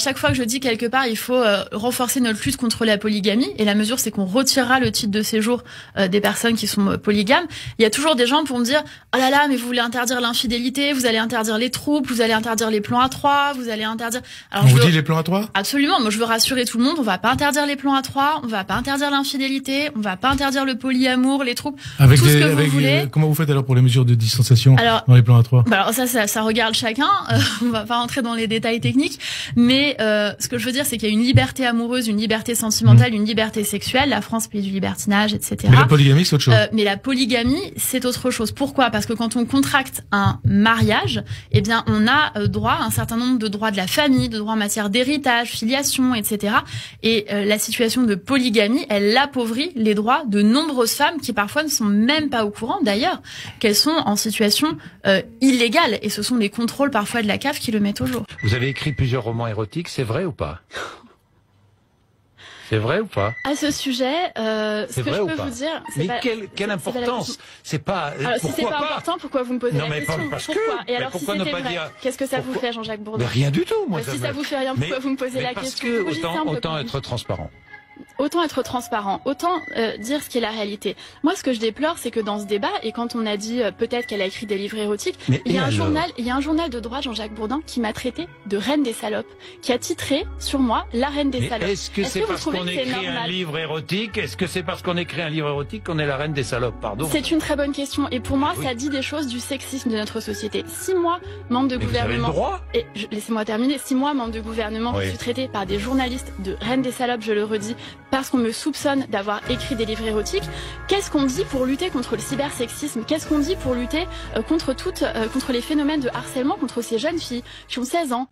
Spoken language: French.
Chaque fois que je dis quelque part, il faut renforcer notre lutte contre la polygamie, et la mesure c'est qu'on retirera le titre de séjour des personnes qui sont polygames. Il y a toujours des gens pour me dire « Oh là là, mais vous voulez interdire l'infidélité, vous allez interdire les troupes, vous allez interdire les plans à trois, vous allez interdire... » Alors, on vous dit les plans à trois ? Absolument, moi je veux rassurer tout le monde, on va pas interdire les plans à trois, on va pas interdire l'infidélité, on va pas interdire le polyamour, les troupes, avec tout ce que vous voulez. Comment vous faites alors pour les mesures de distanciation dans les plans à trois ? Alors ça regarde chacun, on va pas rentrer dans les détails techniques, mais ce que je veux dire, c'est qu'il y a une liberté amoureuse, une liberté sentimentale, une liberté sexuelle. La France, pays du libertinage, etc. Mais la polygamie, c'est autre chose. Mais la polygamie, c'est autre chose. Pourquoi ? Parce que quand on contracte un mariage, eh bien, on a droit à un certain nombre de droits de la famille, de droits en matière d'héritage, filiation, etc. Et la situation de polygamie, elle appauvrit les droits de nombreuses femmes qui parfois ne sont même pas au courant, d'ailleurs, qu'elles sont en situation illégale. Et ce sont les contrôles parfois de la CAF qui le mettent au jour. Vous avez écrit plusieurs romans érotiques, c'est vrai ou pas ? C'est vrai ou pas ? À ce sujet, ce que je peux vous dire, c'est pas... quelle importance ? C'est pas. Alors, si c'est pas important, pourquoi vous me posez la question ? Pourquoi ? Et alors, si c'était vrai, qu'est-ce que ça vous fait, Jean-Jacques Bourdin ? Rien du tout, moi. Si ça vous fait rien, pourquoi vous me posez la question ? Parce que autant être transparent. Autant être transparent, autant dire ce qui est la réalité. Moi, ce que je déplore, c'est que dans ce débat, et quand on a dit peut-être qu'elle a écrit des livres érotiques, il y a un journal de droite, Jean-Jacques Bourdin, qui m'a traité de reine des salopes, qui a titré sur moi la reine des salopes. Est-ce que c'est parce qu'on écrit un livre érotique ? Est-ce que c'est parce qu'on écrit un livre érotique qu'on est la reine des salopes ? Pardon. C'est une très bonne question, et pour moi, ça dit des choses du sexisme de notre société. Si moi, membre de gouvernement, vous avez le droit. Laissez-moi terminer. Si moi, membre de gouvernement, je suis traité par des journalistes de reine des salopes, je le redis, parce qu'on me soupçonne d'avoir écrit des livres érotiques, qu'est-ce qu'on dit pour lutter contre le cybersexisme ? Qu'est-ce qu'on dit pour lutter contre les phénomènes de harcèlement contre ces jeunes filles qui ont 16 ans ?